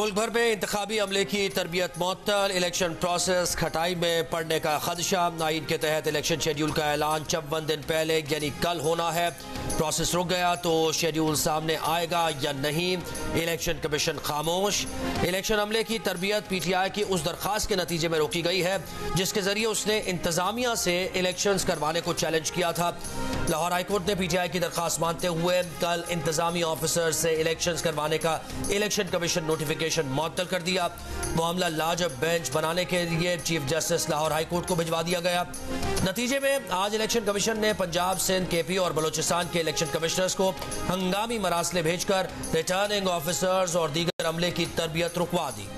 मुल्क भर में इंतखाबी अमले की तरबियत मुअत्तल, इलेक्शन प्रोसेस खटाई में पड़ने का खदशा। आइन के तहत इलेक्शन शेड्यूल का ऐलान 54 दिन पहले यानी कल होना है। प्रोसेस रुक गया तो शेड्यूल सामने आएगा या नहीं, इलेक्शन कमीशन खामोश। इलेक्शन अमले की तरबियत PTI की उस दरख्वास्त के नतीजे में रोकी गई है जिसके जरिए उसने इंतजामिया से इलेक्शन करवाने को चैलेंज किया था। लाहौर हाईकोर्ट ने PTI की दरख्वास्त मानते हुए कल इंतजामी ऑफिसर से इलेक्शन करवाने का इलेक्शन कमीशन नोटिफिकेशन मुअत्तल कर दिया। मामला लाजब बेंच बनाने के लिए चीफ जस्टिस लाहौर हाईकोर्ट को भिजवा दिया गया। नतीजे में आज इलेक्शन कमीशन ने पंजाब, सिंध, KP और बलोचिस्तान के इलेक्शन कमिश्नर्स को हंगामी मरासले भेजकर रिटर्निंग ऑफिसर्स और दीगर अमले की तरबियत रुकवा दी।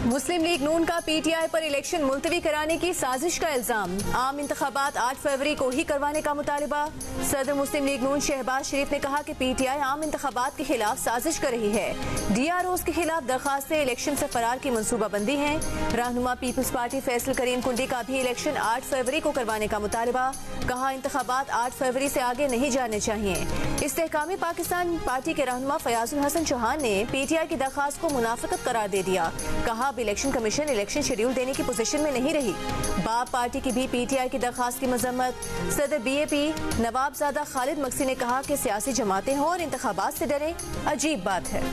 मुस्लिम लीग नून का PTI पर इलेक्शन मुलतवी कराने की साजिश का इल्जाम। आम इंतखाबात 8 फरवरी को ही करवाने का मुतालिबा। सदर मुस्लिम लीग नून शहबाज शरीफ ने कहा कि PTI आम इंतखाबात के खिलाफ साजिश कर रही है। DROs के खिलाफ दरखास्तें इलेक्शन से फरार की मनसूबाबंदी है। रहनुमा पीपल्स पार्टी फैसल करीम कुंडी का भी इलेक्शन 8 फरवरी को करवाने का मुतालिबा। कहा इंतखाबात 8 फरवरी से आगे नहीं जाने चाहिए। इस्तेहकामी पाकिस्तान पार्टी के रहनुमा फयाजुल हसन चौहान ने PTI की दरखास्त को मुनाफिकत करार दे दिया। कहा इलेक्शन कमीशन इलेक्शन शेड्यूल देने की पोजीशन में नहीं रही। बाप पार्टी की भी PTI की दरखास्त की मजम्मत। सदर BAP नवाबजादा खालिद मक्सी ने कहा कि सियासी जमातें हों और इंतखाबात से डरें, अजीब बात है।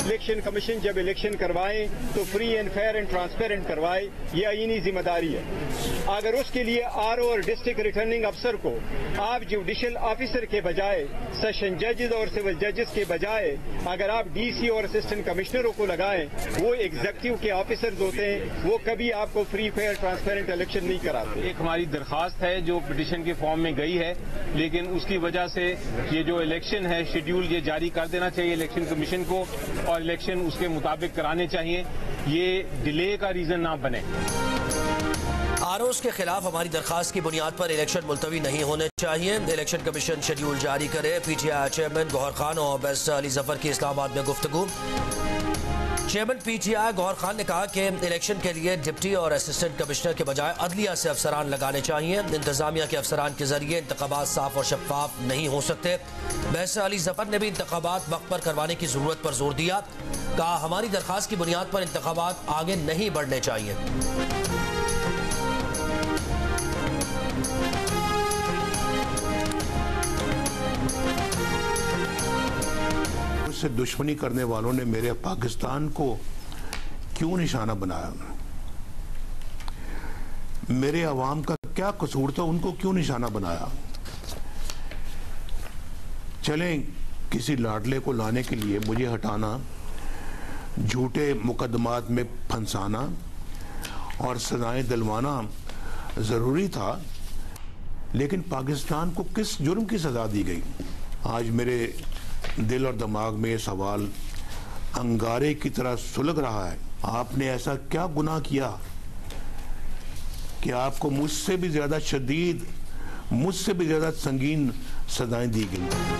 इलेक्शन कमीशन जब इलेक्शन करवाए तो free and fair and transparent करवाए, ये आईनी जिम्मेदारी है। अगर उसके लिए RO और डिस्ट्रिक्ट रिटर्निंग अफसर को आप जुडिशल ऑफिसर के बजाय, सेशन जजेस और सिविल जजेस के बजाय अगर आप DC और असिस्टेंट कमिश्नरों को लगाएं, वो एग्जीक्यूटिव के ऑफिसर्स होते हैं, वो कभी आपको फ्री फेयर ट्रांसपेरेंट इलेक्शन नहीं कराते। एक हमारी दरखास्त है जो पिटिशन के फॉर्म में गई है, लेकिन उसकी वजह से ये जो इलेक्शन है शेड्यूल ये जारी कर देना चाहिए इलेक्शन कमीशन को और इलेक्शन उसके मुताबिक कराने चाहिए, ये डिले का रीजन ना बने। ROs के खिलाफ हमारी दरखास्त की बुनियाद पर इलेक्शन मुलतवी नहीं होने चाहिए। इलेक्शन कमीशन शेड्यूल जारी करे। PTI चेयरमैन गौहर खान और बैरिस्टर अली जफर की इस्लामाबाद में गुफ्तगू। चेयरमैन PTI गौहर खान ने कहा कि इलेक्शन के लिए डिप्टी और असिस्टेंट कमिश्नर के बजाय अदलिया से अफसरान लगाने चाहिए। इंतजामिया के अफसरान के जरिए इंतखाबात साफ और शफाफ नहीं हो सकते। बैरिस्टर अली जफर ने भी इंतखाबात वक्त पर करवाने की जरूरत पर जोर दिया। कहा हमारी दरखास्त की बुनियाद पर इंतखाबात आगे नहीं बढ़ने चाहिए। से दुश्मनी करने वालों ने मेरे पाकिस्तान को क्यों निशाना बनाया? मेरे अवाम का क्या कसूर था, उनको क्यों निशाना बनाया? चलें, किसी लाडले को लाने के लिए मुझे हटाना, झूठे मुकदमात में फंसाना और सजाएं दिलवाना जरूरी था, लेकिन पाकिस्तान को किस जुर्म की सजा दी गई? आज मेरे दिल और दिमाग में ये सवाल अंगारे की तरह सुलग रहा है। आपने ऐसा क्या गुनाह किया कि आपको मुझसे भी ज्यादा शदीद, मुझसे भी ज्यादा संगीन सजाएं दी गई?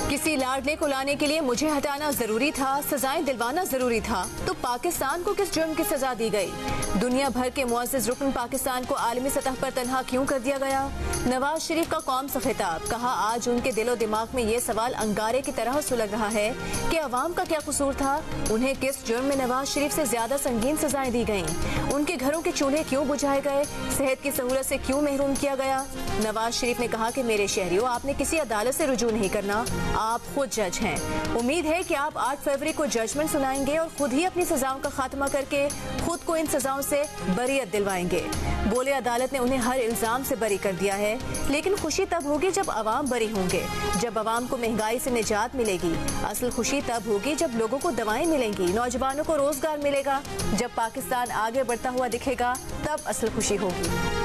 किसी लाडले को लाने के लिए मुझे हटाना जरूरी था, सजाएं दिलवाना जरूरी था, तो पाकिस्तान को किस जुर्म की सजा दी गई? दुनिया भर के मुअज़्ज़िज़ रुकन पाकिस्तान को आलमी सतह पर तन्हा क्यों कर दिया गया? नवाज शरीफ का कौम से खिताब। कहा आज उनके दिलो दिमाग में ये सवाल अंगारे की तरह सुलग रहा है कि अवाम का क्या कसूर था? उन्हें किस जुर्म में नवाज शरीफ से ज्यादा संगीन सजाएं दी गयी? उनके घरों के चूल्हे क्यों बुझाए गए? सेहत की सहूलत से क्यों महरूम किया गया? नवाज शरीफ ने कहा कि मेरे शहरियों, आपने किसी अदालत से रुजू नहीं करना, आप खुद जज हैं। उम्मीद है कि आप 8 फरवरी को जजमेंट सुनाएंगे और खुद ही अपनी सजाओं का खात्मा करके खुद को इन सजाओं से बरीअत दिलवाएंगे। बोले अदालत ने उन्हें हर इल्जाम से बरी कर दिया है, लेकिन खुशी तब होगी जब अवाम बरी होंगे, जब अवाम को महंगाई से निजात मिलेगी। असल खुशी तब होगी जब लोगों को दवाएं मिलेंगी, नौजवानों को रोजगार मिलेगा, जब पाकिस्तान आगे बढ़ता हुआ दिखेगा, तब असल खुशी होगी।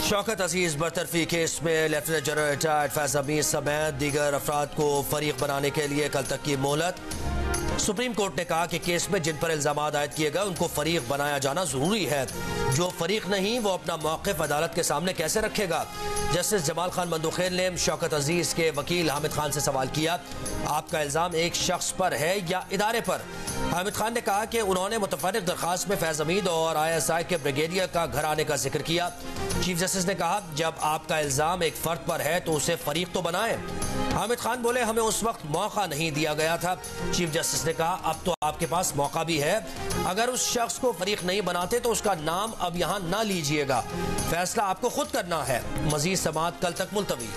शौकत अजीज बरतरफी केस में लेफ्टिनेंट जनरल रिटायर्ड फैज अमीर समेत दीगर अफराद को फरीक बनाने के लिए कल तक की मोहलत। सुप्रीम कोर्ट ने कहा कि केस में जिन पर इल्जाम आयद किए गए उनको फरीक बनाया जाना जरूरी है। जो फरीक नहीं वो अपना मौक़िफ़ अदालत के सामने कैसे रखेगा। जस्टिस जमाल खान बंदूखेल ने शौकत अजीज के वकील हामिद खान से सवाल किया, आपका इल्जाम एक शख्स पर है या इदारे पर। हामिद खान ने कहा कि उन्होंने मुतफर्रिक दरखास्त में फैज़ हमीद और ISI के ब्रिगेडियर का घर आने का जिक्र किया। चीफ जस्टिस ने कहा, जब आपका इल्जाम एक फर्द पर है तो उसे फरीक तो बनाएं। हामिद खान बोले, हमें उस वक्त मौका नहीं दिया गया था। चीफ जस्टिस ने कहा, अब तो आपके पास मौका भी है। अगर उस शख्स को फरीक नहीं बनाते तो उसका नाम अब यहाँ ना लीजिएगा, फैसला आपको खुद करना है। मजीद समाअत कल तक मुलतवी।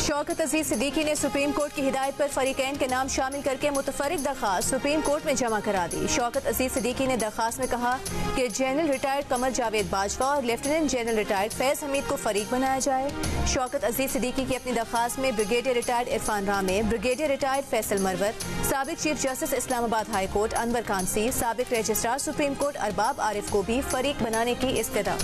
शौकत अजीज सिद्दीकी ने सुप्रीम कोर्ट की हिदायत पर फरीकैन के नाम शामिल करके मुतफर्रिक दरखास्त सुप्रीम कोर्ट में जमा करा दी। शौकत अजीज सिद्दीकी ने दरखास्त में कहा कि जनरल रिटायर्ड कमर जावेद बाजवा और lieutenant general retired Faiz Hamid को फरीक बनाया जाए। शौकत अजीज सिद्दीकी की अपनी दरखास्त में ब्रिगेडियर रिटायर्ड इरफान रामे, ब्रिगेडियर रिटायर्ड फैसल मरवर, साबिक chief justice Islamabad high court Anwar Kansi, साबिक registrar supreme court Arbab Arif को भी फरीक बनाने की इस्तदा।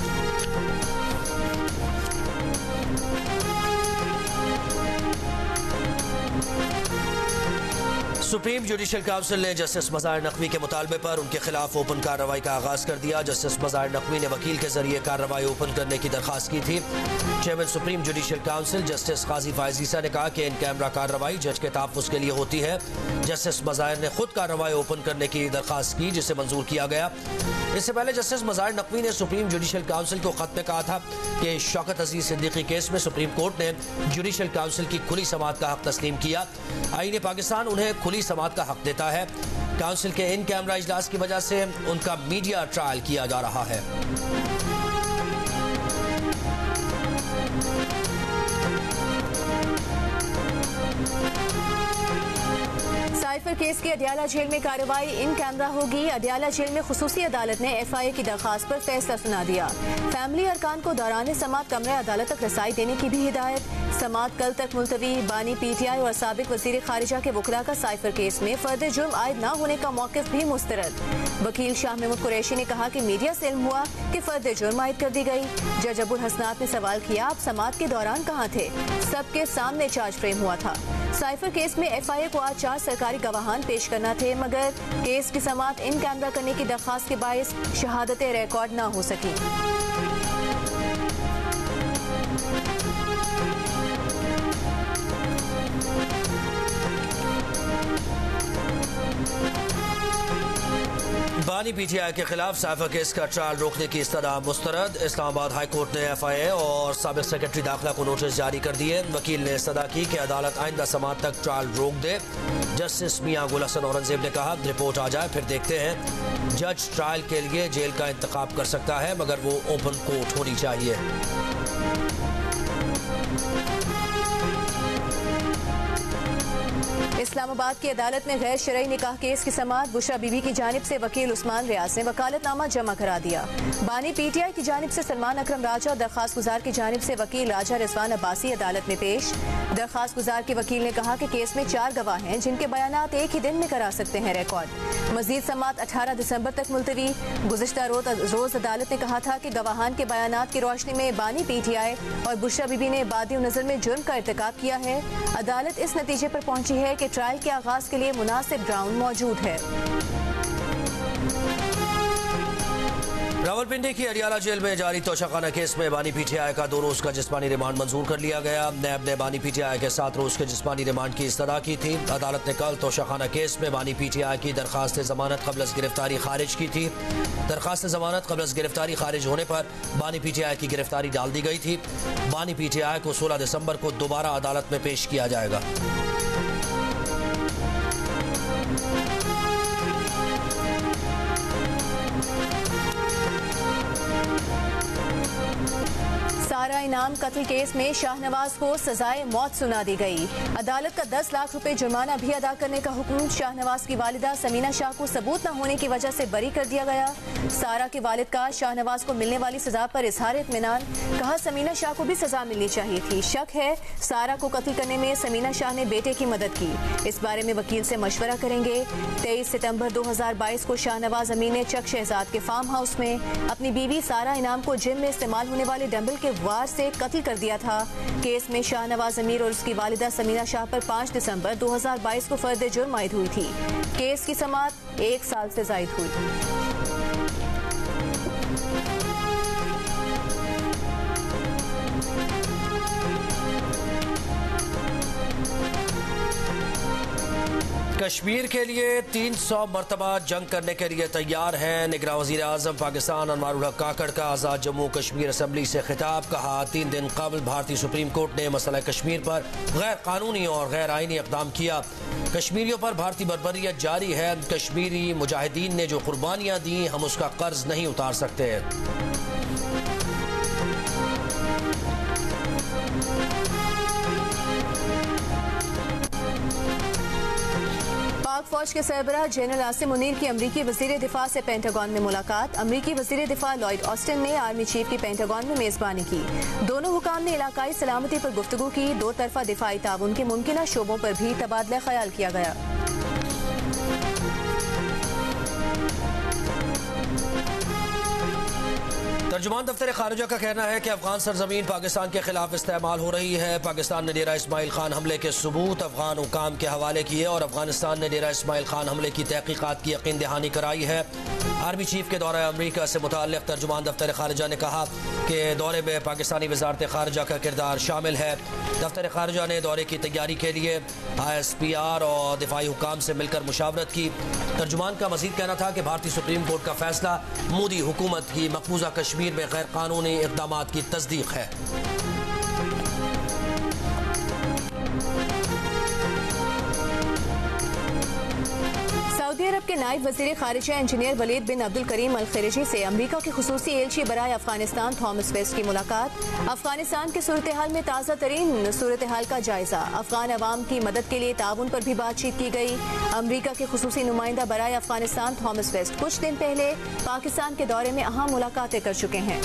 सुप्रीम जुडिशल काउंसिल ने जस्टिस मज़ाहिर नकवी के मुतालबे पर उनके खिलाफ ओपन कार्रवाई का आगाज कर दिया। जस्टिस मज़ाहिर नकवी ने वकील के जरिए कार्रवाई ओपन करने की दरखास्त की थी। Chairman supreme judicial council justice Qazi Faez Isa ने कहा कि इन कैमरा कार्रवाई जज के तहफ़्फ़ुज़ के लिए होती है। जस्टिस मज़ाहिर ने खुद कार्रवाई ओपन करने की दरखास्त की, जिसे मंजूर किया गया। इससे पहले जस्टिस मज़ाहिर नकवी ने सुप्रीम जुडिशल काउंसिल को खत में कहा था कि शौकत अजीज सिद्दीकी केस में सुप्रीम कोर्ट ने जुडिशल काउंसिल की खुली समाअत का हक तस्लीम किया। आईन पाकिस्तान उन्हें खुली समाअत का हक देता है। काउंसिल के इन कैमरा इजलास की वजह से उनका मीडिया ट्रायल किया जा रहा है। साइफर केस की अडियाला जेल में कार्रवाई इन कैमरा होगी। अडियाला जेल में खुसूसी अदालत ने FIA की दरखास्त पर फैसला सुना दिया। फैमिली अरकान को दौरान समाअत कमरे अदालत तक रसाई देने की भी हिदायत। समाअत कल तक मुलतवी। बानी PTI और साबिक वजीर खारिजा के वकला का साइफर केस में फर्द जुर्म आयद न होने का मौक़िफ़ भी मुस्तरद। वकील शाह महमूद कुरैशी ने कहा कि मीडिया से इल्म हुआ कि फर्द जुर्म आयद कर दी गई। जज अबुल हसनात ने सवाल किया, आप समाअत के दौरान कहाँ थे? सबके सामने चार्ज फ्रेम हुआ था। साइफर केस में FIA को आज 4 सरकारी गवाहान पेश करना थे, मगर केस की समाअत इन कैमरा करने की दरखास्त के बायस शहादतें रिकॉर्ड न हो सकी। बानी PTI के खिलाफ साइफर केस का ट्रायल रोकने की इस्तदा मुस्तरद। इस्लामाबाद हाई कोर्ट ने FIA और साबिक सेक्रेटरी दाखिला को नोटिस जारी कर दिए। वकील ने इस्तदा की कि अदालत आइंदा समाअत तक ट्रायल रोक दे। जस्टिस मियां गुल हसन औरंगजेब ने कहा, रिपोर्ट आ जाए फिर देखते हैं। जज ट्रायल के लिए जेल का इंतखाब कर सकता है, मगर वो ओपन कोर्ट होनी चाहिए। इस्लामाबाद की अदालत में गैर शरई निकाह केस की समाअत बुशरा बीबी की जानिब से वकील उस्मान रियाज ने वकालतनामा जमा करा दिया। बानी PTI की जानिब से सलमान अकरम राजा और दरखास्त गुजार की जानिब से वकील राजा रिजवान अब्बासी अदालत में पेश। दरखास्त गुजार के वकील ने कहा कि केस में 4 गवाह हैं जिनके बयानात एक ही दिन में करा सकते हैं रिकॉर्ड। मजीद समाअत 18 दिसंबर तक मुलतवी। गुज़िश्ता रोज अदालत ने कहा था कि गवाहान के बयानात की रोशनी में बानी PTI और बुशरा बीबी ने बादी नजर में जुर्म का इर्तिकाब किया है। अदालत इस नतीजे पर पहुंची है कि ट्रायल के आगाज के लिए मुनासिब ग्राउंड मौजूद है। रावलपिंडी की अडियाला जेल में जारी तोशाखाना केस में बानी PTI का 2 रोज का जिस्मानी रिमांड मंजूर कर लिया गया। नैब ने बानी PTI के 7 रोज के जिस्मानी रिमांड की इस्तदा की थी। अदालत ने कल तोशाखाना केस में बानी PTI की दरखास्त जमानत कबल गिरफ्तारी खारिज की थी। दरखास्त जमानत कबल गिरफ्तारी खारिज होने पर बानी PTI की गिरफ्तारी डाल दी गई थी। बानी PTI को 16 दिसंबर को दोबारा अदालत में पेश किया जाएगा। सारा इनाम कत्ल केस में शाहनवाज को सजाए मौत सुना दी गई। अदालत का 10 लाख रुपए जुर्माना भी अदा करने का हुक्म। शाहनवाज की वालिदा समीना शाह को सबूत न होने की वजह से बरी कर दिया गया। सारा के वालिद का शाहनवाज को मिलने वाली सजा पर इजहार इत्मीनान। कहा समीना शाह को भी सजा मिलनी चाहिए थी। शक है सारा को कत्ल करने में समीना शाह ने बेटे की मदद की। इस बारे में वकील से मशवरा करेंगे। 23 सितंबर 2022 को शाहनवाज अमीन ने चक शहजाद के फार्म हाउस में अपनी बीवी सारा इनाम को जिम में इस्तेमाल होने वाले डंबल के वार से कत्ल कर दिया था। केस में शाहनवाज अमीर और उसकी वालिदा समीना शाह पर 5 दिसंबर 2022 को फर्द जुर्म आयद हुई थी। केस की समाअत 1 साल से जायद हुई। कश्मीर के लिए 300 मरतबा जंग करने के लिए तैयार हैं। निगरान वज़ीर आज़म पाकिस्तान अनवारुल हक काकड़ का आज़ाद जम्मू कश्मीर असम्बली से खिताब। कहा 3 दिन कबल भारतीय सुप्रीम कोर्ट ने मसला कश्मीर पर गैर कानूनी और गैर आईनी इक़दाम किया। कश्मीरियों पर भारतीय बर्बरियत जारी है। कश्मीरी मुजाहिदीन ने जो कुर्बानियाँ दी हम उसका कर्ज नहीं उतार सकते। पाक फौज के सरबराह जनरल आसिम मुनीर की अमरीकी वजीर दिफा से पेंटागन में मुलाकात। अमरीकी वजीर दिफा लॉयड ऑस्टिन ने आर्मी चीफ की पेंटागन में मेजबानी की। दोनों हुकाम ने इलाकाई सलामती पर गुफ्तगू की। 2 तरफा दिफाई ताउन के मुमकिना शोबों पर भी तबादला ख्याल किया गया। तर्जुमान दफ्तर खारजा का कहना है कि अफगान सरजमीन पाकिस्तान के खिलाफ इस्तेमाल हो रही है। पाकिस्तान ने डेरा इस्माइल खान हमले के सबूत अफगान हुकाम के हवाले किए और अफगानिस्तान ने डेरा इस्माइल खान हमले की तहकीकात की यकीन दहानी कराई है। आर्मी चीफ के दौरे अमरीका से मुताल्लिक तर्जुमान दफ्तर खारजा ने कहा कि दौरे में पाकिस्तानी वजारत खारजा का किरदार शामिल है। दफ्तर खारजा ने दौरे की तैयारी के लिए ISPR और दिफाई हुकाम से मिलकर मुशावरत की। तर्जुमान का मजीद कहना था कि भारतीय सुप्रीम कोर्ट का फैसला मोदी हुकूमत की मकबूजा कश्मीर में गैर कानूनी इक़दाम की तस्दीक है। सऊदी अरब के नायब वजीर खारिजा इंजीनियर वलीद बिन अब्दुल करीम अल खिरजी से अमरीका के खुसूसी एलची बराए अफगानिस्तान थॉमस वेस्ट की मुलाकात। अफगानिस्तान की सूरत हाल में ताज़ा तरीन सूरत हाल का जायजा। अफगान अवाम की मदद के लिए ताउन पर भी बातचीत की गई। अमरीका के खुसूसी नुमाइंदा बराए अफगानिस्तान थॉमस वेस्ट कुछ दिन पहले पाकिस्तान के दौरे में अहम मुलाकातें कर चुके हैं।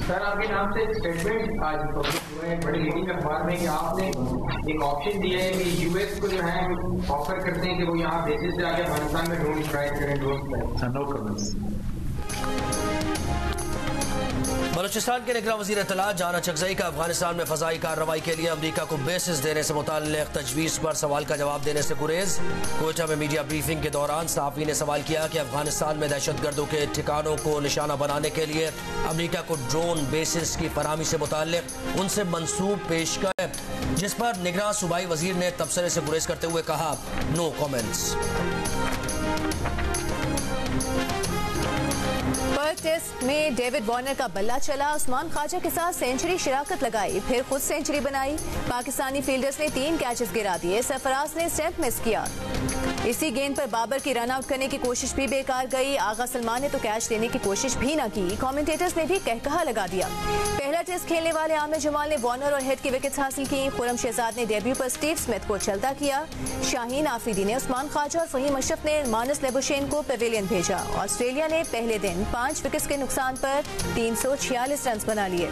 सर आपके नाम से स्टेटमेंट आज पब्लिक हुए हैं बड़ी लीडिंग अखबार में कि आपने एक ऑप्शन दिया है कि यूएस को जो है ऑफर करते हैं कि वो यहाँ बेसिस से आके अफगानिस्तान में ड्रोन स्ट्राइक करें। Drone no comments. बलूचिस्तान के निगरान वज़ीर इत्तलात जाना चकजई का अफगानिस्तान में फजाई कार्रवाई के लिए अमरीका को बेसिस देने से मुताल्लिक तजवीज़ पर सवाल का जवाब देने से गुरेज। कोयटा में मीडिया ब्रीफिंग के दौरान सहाफ़ी ने सवाल किया कि अफगानिस्तान में दहशतगर्दों के ठिकानों को निशाना बनाने के लिए अमरीका को ड्रोन बेसिस की फराहमी से मुताल्लिक उनसे मंसूब पेश कर, जिस पर निगरान सूबाई वज़ीर ने तबसरे से गुरेज करते हुए कहा नो कमेंट्स। पर्थ टेस्ट में डेविड वार्नर का बल्ला चला। उस्मान ख्वाजा के साथ सेंचुरी शिराकत लगाई, फिर खुद सेंचुरी बनाई। पाकिस्तानी फील्डर्स ने 3 कैचेस गिरा दिए। सरफराज ने स्टंप मिस किया। इसी गेंद पर बाबर की रन आउट करने की कोशिश भी बेकार गई। आगा सलमान ने तो कैच लेने की कोशिश भी न की। कमेंटेटर्स ने भी कहकहा लगा दिया। पहला टेस्ट खेलने वाले आमिर जमाल ने वार्नर और हेड की विकेट्स हासिल की। खुरम शहजाद ने डेब्यू पर स्टीव स्मिथ को चलता किया। शाहीन आफरीदी ने उस्मान ख्वाजा और फहीम अशरफ ने मानस लेबुशेन को पेविलियन भेजा। ऑस्ट्रेलिया ने पहले दिन 5 विकेट्स के नुकसान पर 346 रन बना लिए।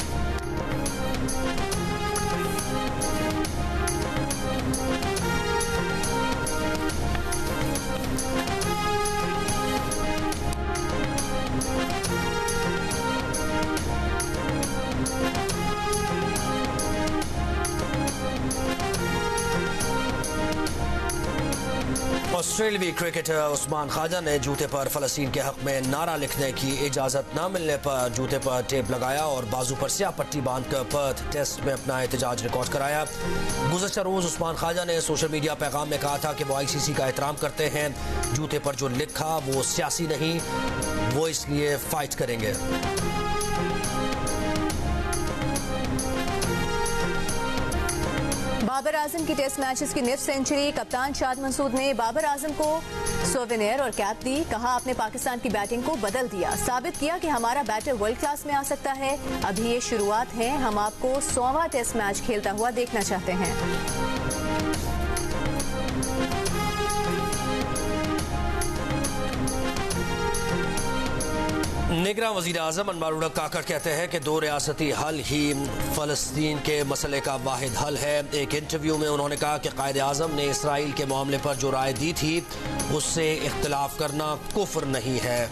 ऑस्ट्रेलियावी क्रिकेटर उस्मान ख्वाजा ने जूते पर फलस्तीन के हक में नारा लिखने की इजाजत न मिलने पर जूते पर टेप लगाया और बाजू पर स्याह पट्टी बांधकर पर्थ टेस्ट में अपना एहतजाज रिकॉर्ड कराया। गुज़श्ता रोज उस्मान ख्वाजा ने सोशल मीडिया पैगाम में कहा था कि वो ICC का एहतराम करते हैं। जूते पर जो लिखा वो सियासी नहीं, वो इसलिए फाइट करेंगे। बाबर आजम की टेस्ट मैचेस की निफ सेंचुरी। कप्तान शाद मंसूर ने बाबर आजम को सोवेनियर और कैप दी। कहा आपने पाकिस्तान की बैटिंग को बदल दिया, साबित किया कि हमारा बैटर वर्ल्ड क्लास में आ सकता है। अभी ये शुरुआत है, हम आपको 100वां टेस्ट मैच खेलता हुआ देखना चाहते हैं। निगरान वज़ीर आज़म अनवर काकड़ कहते हैं कि दो रियासती हल ही फ़लस्तीन के मसले का वाहिद हल है। एक इंटरव्यू में उन्होंने कहा कि कायदे आज़म ने इसराइल के मामले पर जो राय दी थी उससे इख्तिलाफ करना कुफ्र नहीं है।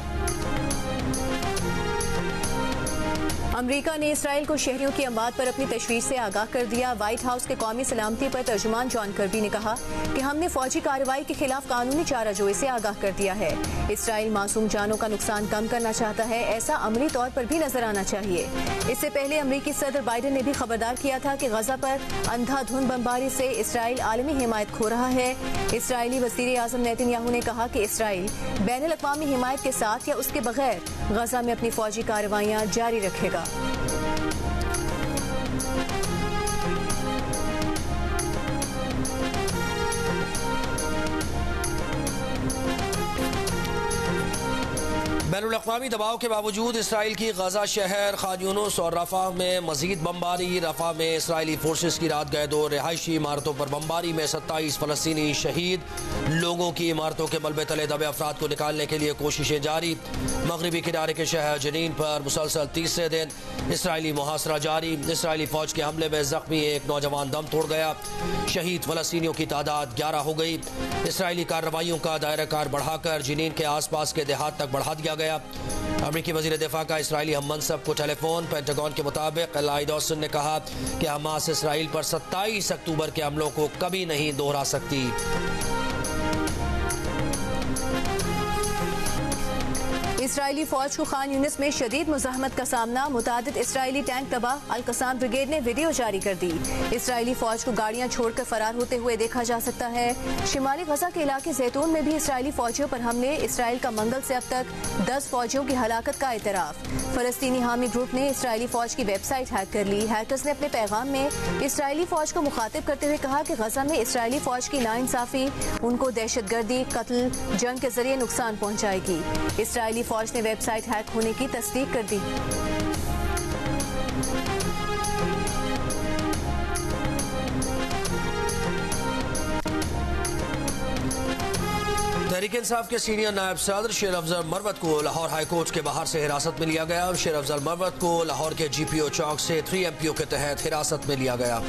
अमेरिका ने इसराइल को शहरियों की अमवात पर अपनी तशवीश से आगाह कर दिया। व्हाइट हाउस के कौमी सलामती पर तर्जुमान जॉन कर्बी ने कहा कि हमने फौजी कार्रवाई के खिलाफ कानूनी चाराजोई से आगाह कर दिया है। इसराइल मासूम जानों का नुकसान कम करना चाहता है, ऐसा अमली तौर पर भी नजर आना चाहिए। इससे पहले अमरीकी सदर बाइडन ने भी खबरदार किया था कि गजा पर अंधाधुंध बमबारी से इसराइल आलमी हिमायत खो रहा है। इसराइली वज़ीर आज़म नेतन्याहू ने कहा कि इसराइल बैनुल अक़वामी हिमायत के साथ या उसके बगैर गजा में अपनी फौजी कार्रवाइयाँ जारी रखेगा। बैनुल अक़वामी दबाव के बावजूद इसराइल की गजा शहर खान यूनुस और रफ़ा में मजीद बमबारी। रफ़ा में इसराइली फोर्सेस की रात गए 2 रिहायशी इमारतों पर बमबारी में 27 फ़लस्तीनी शहीद। लोगों की इमारतों के मलबे तले दबे अफराद को निकालने के लिए कोशिशें जारी। मगरबी किनारे के शहर जनीन पर मुसलसल तीसरे दिन इसराइली मुहासरा जारी। इसराइली फौज के हमले में जख्मी एक नौजवान दम तोड़ गया। शहीद फ़लस्तीनियों की तादाद 11 हो गई। इसराइली कार्रवाइयों का दायरा कार बढ़ाकर जनीन के आस पास के देहात तक बढ़ा दिया गया। अमेरिकी वज़ीर दिफा का इसराइली हम मनसब को टेलीफोन। पेंटागन के मुताबिक लॉयड ऑस्टिन ने कहा कि हमास इसराइल पर 27 अक्टूबर के हमलों को कभी नहीं दोहरा सकती। इसराइली फौज को खान यूनिस में शदीद मुज़ाहमत का सामना। मुतादिद इसराइली टैंक तबाह। अल कसाम ब्रिगेड ने वीडियो जारी कर दी। इसराइली फौज को गाड़ियां छोड़कर फरार होते हुए देखा जा सकता है। शिमाली गजा के इलाके जैतून में भी इसराइली फौजियों पर हमले। इसराइल का मंगल से अब तक 10 फौजियों की हलाकत का इतराफ। फलस्तीनी हामी ग्रुप ने इसराइली फौज की वेबसाइट हैक कर ली। हैकर्स ने अपने पैगाम में इसराइली फौज को मुखातिब करते हुए कहा कि गजा में इसराइली फौज की नाइंसाफी उनको दहशतगर्दी, कत्ल, जंग के जरिए नुकसान पहुंचाएगी। इसराइली फौज ने वेबसाइट हैक होने की तस्दीक कर दी। तहरीक इंसाफ के सीनियर नायब सदर शेर अफजल मरवत को लाहौर हाई कोर्ट के बाहर से हिरासत में लिया गया। शेर अफजल मरवत को लाहौर के GPO चौक से 3MPO के तहत हिरासत में लिया गया।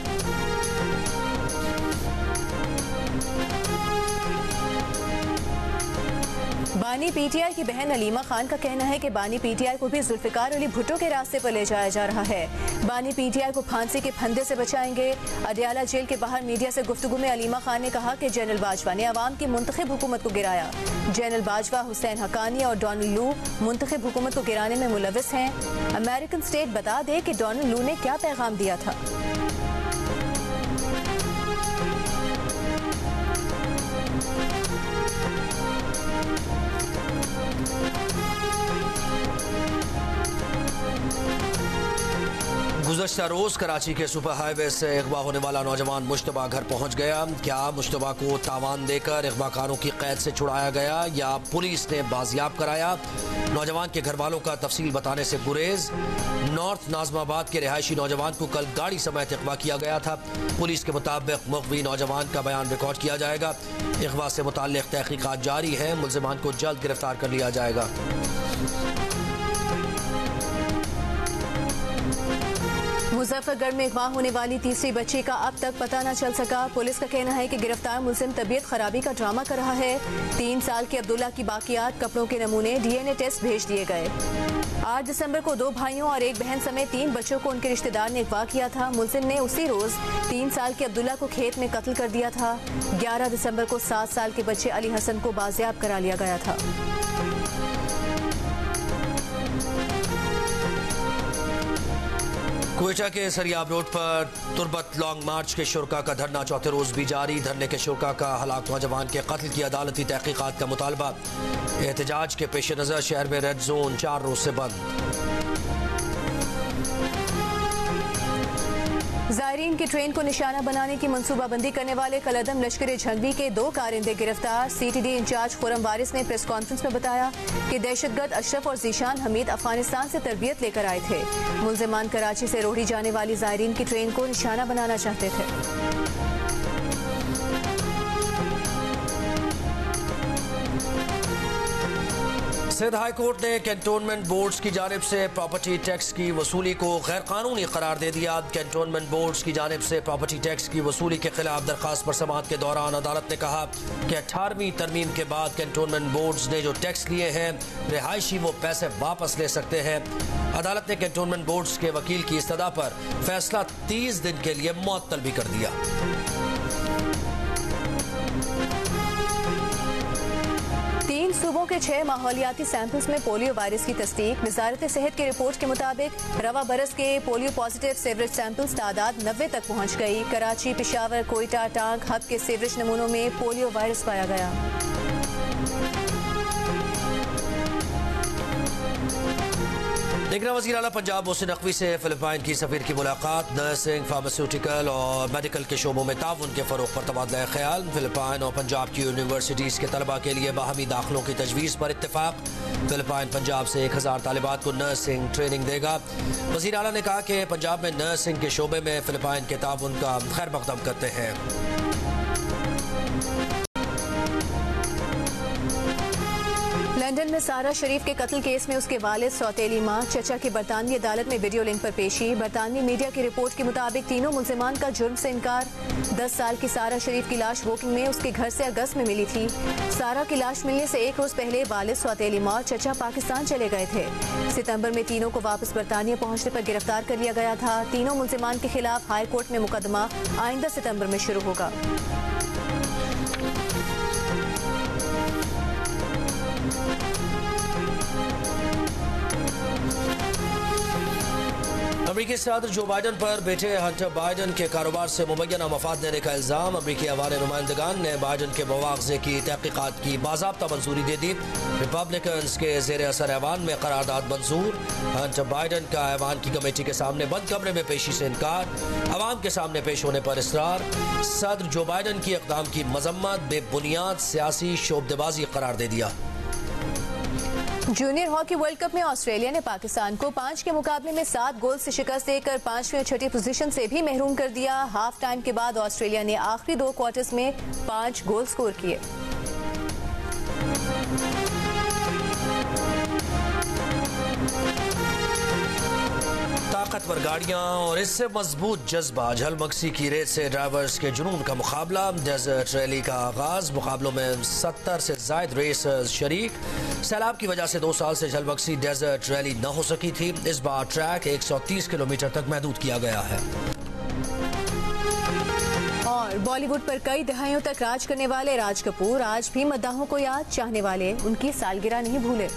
बानी PTI की बहन अलीमा खान का कहना है कि बानी PTI को भी जुल्फिकार अली भुट्टो के रास्ते पर ले जाया जा रहा है। बानी PTI को फांसी के फंदे से बचाएंगे। अडयाला जेल के बाहर मीडिया से गुफ्तगू में अलीमा खान ने कहा कि जनरल बाजवा ने अवाम की मुंतखब हुकूमत को गिराया। जनरल बाजवा, हुसैन हकानी और डोनाल्ड लू मुंतखब हुकूमत को गिराने में मुलविस हैं। अमेरिकन स्टेट बता दे कि डोनाल्ड लू ने क्या पैगाम दिया था। गुज़श्ता रोज कराची के सुपर हाईवे से अगवा होने वाला नौजवान मुश्तबा घर पहुंच गया। क्या मुश्तबा को तावान देकर अगवाकारों की कैद से छुड़ाया गया या पुलिस ने बाजियाब कराया? नौजवान के घर वालों का तफसील बताने से गुरेज। नॉर्थ नाजमाबाद के रिहायशी नौजवान को कल गाड़ी समेत अगवा किया गया था। पुलिस के मुताबिक मुग़वी नौजवान का बयान रिकॉर्ड किया जाएगा। अगवा से मुताल्लिक़ तहकीकात जारी है। मुल्ज़िमान को जल्द गिरफ्तार कर लिया जाएगा। मुजफ्फरगढ़ में अगवा होने वाली तीसरी बच्ची का अब तक पता न चल सका। पुलिस का कहना है कि गिरफ्तार मुलजिम तबीयत खराबी का ड्रामा कर रहा है। 3 साल के अब्दुल्ला की बाकियात, कपड़ों के नमूने DNA टेस्ट भेज दिए गए। 8 दिसंबर को 2 भाइयों और 1 बहन समेत 3 बच्चों को उनके रिश्तेदार ने अगवा किया था। मुलजिम ने उसी रोज 3 साल के अब्दुल्ला को खेत में कत्ल कर दिया था। 11 दिसंबर को 7 साल के बच्चे अली हसन को बाजियाब करा लिया गया था। क्वेटा के सरियाब रोड पर तुरबत लॉन्ग मार्च के शुरका का धरना चौथे रोज भी जारी। धरने के शुरका का हलाक नौजवान के कत्ल की अदालती तहकीकात का मुतालबा। एहतजाज के पेश नज़र शहर में रेड जोन 4 रोज से बंद। ज़ायरीन की ट्रेन को निशाना बनाने की मंसूबाबंदी करने वाले कलदम लश्कर झंगवी के 2 कारिंदे गिरफ्तार। CTD इंचार्ज खुरम वारिस ने प्रेस कॉन्फ्रेंस में बताया कि दहशतगर्द अशरफ और जीशान हमीद अफगानिस्तान से तरबियत लेकर आए थे। मुल्जिमान कराची से रोहड़ी जाने वाली ज़ायरीन की ट्रेन को निशाना बनाना चाहते थे। सिंध हाई कोर्ट ने कैंटोनमेंट बोर्ड्स की जानिब से प्रॉपर्टी टैक्स की वसूली को गैर कानूनी करार दे दिया। कैंटोनमेंट बोर्ड्स की जानिब से प्रॉपर्टी टैक्स की वसूली के खिलाफ दरखास्त पर समाअत के दौरान अदालत ने कहा कि 18वीं तरमीम के बाद कैंटोनमेंट बोर्ड्स ने जो टैक्स लिए हैं रिहायशी वो पैसे वापस ले सकते हैं। अदालत ने कैंटोनमेंट बोर्ड्स के वकील की इस्तदा पर फैसला 30 दिन के लिए मुअत्तल भी कर दिया। 3 सूबों के 6 माहौलियाती सैंपल्स में पोलियो वायरस की तस्दीक। वजारत सेहत की रिपोर्ट के मुताबिक रवा बरस के पोलियो पॉजिटिव सीवरेज सैंपल्स तादाद 90 तक पहुंच गई। कराची, पेशावर, कोयटा, टांग हब के सीवरेज नमूनों में पोलियो वायरस पाया गया। निगरान वज़ीर आला पंजाब मोहसिन नकवी से फिलिपाइन की सफीर की मुलाकात। नर्सिंग, फार्मास्यूटिकल और मेडिकल के शोबों में ताउन के फरोग पर तबादला ख्याल। फिलिपाइन और पंजाब की यूनिवर्सिटीज़ के तलबा के लिए बाहमी दाखिलों की तजवीज़ पर इत्तेफाक। फिलिपाइन पंजाब से 1000 तालिबात को नर्सिंग ट्रेनिंग देगा। वज़ीर आला ने कहा कि पंजाब में नर्सिंग के शोबे में फिलिपाइन के ताउन का खैर मकदम करते हैं। लंदन में सारा शरीफ के कत्ल केस में उसके वालिद, सौतेली मां, चचा की बरतानवी अदालत में वीडियो लिंक पर पेशी। बरतानवी मीडिया की रिपोर्ट के मुताबिक तीनों मुल्जिमान का जुर्म से इनकार। 10 साल की सारा शरीफ की लाश वोकिंग में उसके घर से अगस्त में मिली थी। सारा की लाश मिलने से 1 रोज पहले वालिद, सौतेली मां और चचा पाकिस्तान चले गए थे। सितंबर में तीनों को वापस बरतानिया पहुंचने पर गिरफ्तार कर लिया गया था। तीनों मुल्जिमान के खिलाफ हाई कोर्ट में मुकदमा आइंदा सितंबर में शुरू होगा। अमरीकी सदर जो बाइडन पर बेटे हंटर बाइडन के कारोबार से मुबैना मफाद देने का इल्जाम। अमरीकी अवान नुमाइंदगान ने बाइडन के मुआवजे की तहकीकात की बाज़ाब्ता मंजूरी दे दी। रिपब्लिकन्स के ज़ेर असर ऐवान में करारदाद मंजूर। हंटर बाइडन का ऐवान की कमेटी के सामने बंद कमरे में पेशी से इनकार। अवाम के सामने पेश होने पर इसरार। सदर जो बाइडन की इक़दाम की मजम्मत बेबुनियाद सियासी शोबदेबाजी करार दे दिया। जूनियर हॉकी वर्ल्ड कप में ऑस्ट्रेलिया ने पाकिस्तान को 5 के मुकाबले में 7 गोल से शिकस्त देकर 5वीं और 6ठी पोजीशन से भी महरूम कर दिया। हाफ टाइम के बाद ऑस्ट्रेलिया ने आखिरी 2 क्वार्टर्स में 5 गोल स्कोर किए। ताकतवर गाड़ियां और इससे मजबूत जज्बा, झलमक्सी की रेत से ड्राइवर्स के जुनून का मुकाबला। डेजर्ट रैली का आगाज, मुकाबलों में 70 से जायद रेसर्स शरीक। सैलाब की वजह से 2 साल से झलमक्सी डेजर्ट रैली न हो सकी थी। इस बार ट्रैक 130 किलोमीटर तक महदूद किया गया है। और बॉलीवुड पर कई दहाइयों तक राज करने वाले राज कपूर आज भी मद्दाहों को याद, चाहने वाले उनकी सालगिरह नहीं भूले।